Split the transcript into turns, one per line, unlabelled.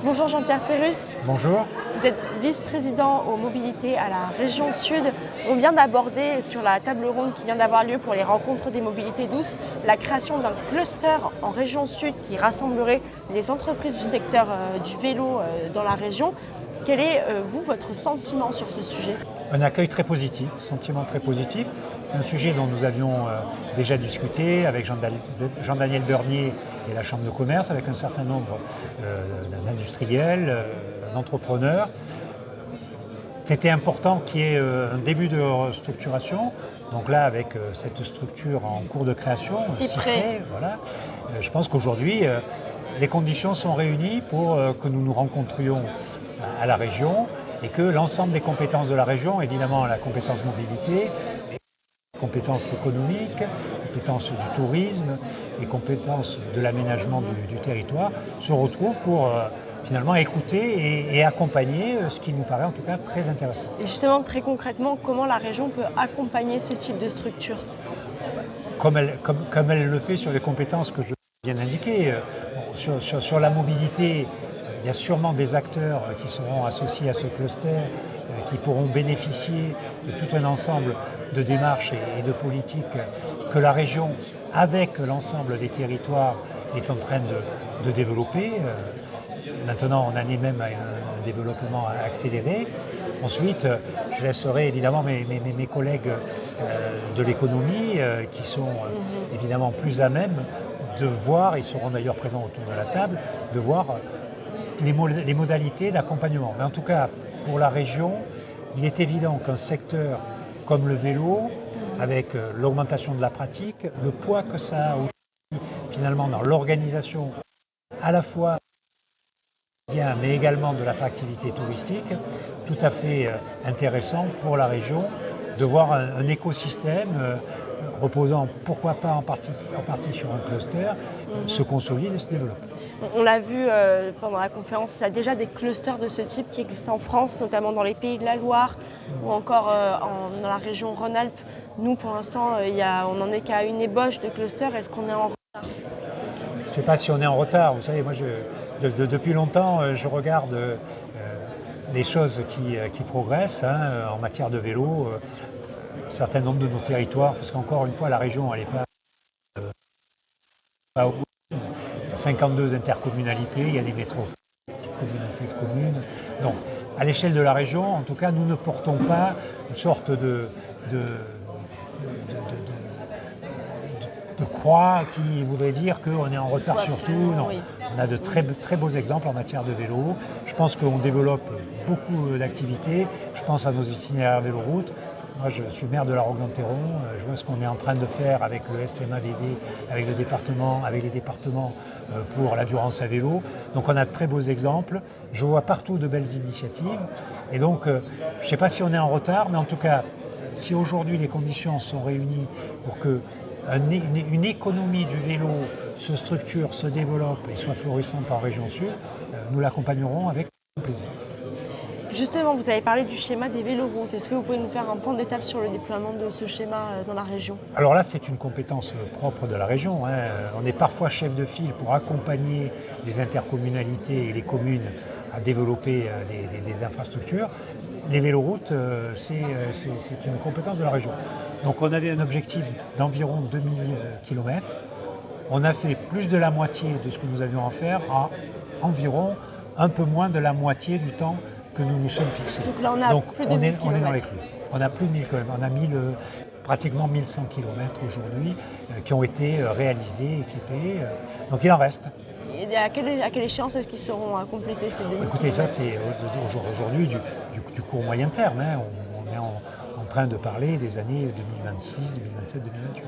Bonjour Jean-Pierre Cérus.
Bonjour.
Vous êtes vice-président aux mobilités à la région Sud. On vient d'aborder sur la table ronde qui vient d'avoir lieu pour les rencontres des mobilités douces la création d'un cluster en région Sud qui rassemblerait les entreprises du secteur du vélo dans la région. Quel est, vous, votre sentiment sur ce sujet ?
Un accueil très positif, sentiment très positif. C'est un sujet dont nous avions déjà discuté avec Jean-Daniel Bernier et la Chambre de commerce, avec un certain nombre d'industriels, d'entrepreneurs. C'était important qu'il y ait un début de restructuration. Donc là, avec cette structure en cours de création,
Cyprès,
voilà, je pense qu'aujourd'hui, les conditions sont réunies pour que nous nous rencontrions à la région et que l'ensemble des compétences de la région, évidemment la compétence mobilité, les compétences économiques, les compétences du tourisme, les compétences de l'aménagement du territoire, se retrouvent pour finalement écouter et accompagner ce qui nous paraît en tout cas très intéressant.
Et justement, très concrètement, comment la région peut accompagner ce type de structure ?
Comme elle le fait sur les compétences que je viens d'indiquer. Sur la mobilité, il y a sûrement des acteurs qui seront associés à ce cluster, qui pourront bénéficier de tout un ensemble de démarches et de politiques que la région, avec l'ensemble des territoires, est en train de développer. Maintenant, on en est même à un développement accéléré. Ensuite, je laisserai évidemment mes collègues de l'économie qui sont évidemment plus à même de voir, ils seront d'ailleurs présents autour de la table, de voir les modalités d'accompagnement. Mais en tout cas, pour la région, il est évident qu'un secteur comme le vélo, avec l'augmentation de la pratique, le poids que ça a aujourd'hui, finalement dans l'organisation à la fois mais également de l'attractivité touristique, tout à fait intéressant pour la région de voir un écosystème reposant, pourquoi pas en partie sur un cluster, se consolider et se développer.
On l'a vu pendant la conférence, il y a déjà des clusters de ce type qui existent en France, notamment dans les Pays de la Loire ou encore dans la région Rhône-Alpes. Nous, pour l'instant, on n'en est qu'à une ébauche de clusters. Est-ce qu'on est en retard ?
Je ne sais pas si on est en retard. Vous savez, moi, depuis longtemps, je regarde les choses qui progressent en matière de vélo. Un certain nombre de nos territoires, parce qu'encore une fois, la région, elle n'est pas au bout. Il y a 52 intercommunalités, il y a des métropoles, des communautés de communes. Donc, à l'échelle de la région, en tout cas, nous ne portons pas une sorte de croix qui voudrait dire qu'on est en retard sur tout. Non.
Oui.
On a de très beaux exemples en matière de vélo. Je pense qu'on développe beaucoup d'activités. Je pense à nos itinéraires vélo-route. Moi, je suis maire de la Roque-d'Enterron. Je vois ce qu'on est en train de faire avec le SMAVD, avec les départements pour l'endurance à vélo. Donc, on a de très beaux exemples. Je vois partout de belles initiatives. Et donc, je ne sais pas si on est en retard, mais en tout cas, si aujourd'hui les conditions sont réunies pour que une économie du vélo se structure, se développe et soit florissante en région Sud, nous l'accompagnerons avec plaisir.
Justement, vous avez parlé du schéma des véloroutes. Est-ce que vous pouvez nous faire un point d'étape sur le déploiement de ce schéma dans la région ?
Alors là, c'est une compétence propre de la région. On est parfois chef de file pour accompagner les intercommunalités et les communes à développer des infrastructures. Les véloroutes, c'est une compétence de la région. Donc on avait un objectif d'environ 2000 km. On a fait plus de la moitié de ce que nous avions à faire en environ un peu moins de la moitié du temps que nous nous sommes fixés.
Donc là, on a plus de 1000 km.
On est dans les clous. On a plus de 1000 km. On a pratiquement 1100 km aujourd'hui qui ont été réalisés, équipés. Donc il en reste.
Et à quelle échéance est-ce qu'ils seront complétés ces 2000
Écoutez,
km ?
ça c'est aujourd'hui du court moyen terme. On est en train de parler des années 2026, 2027, 2028.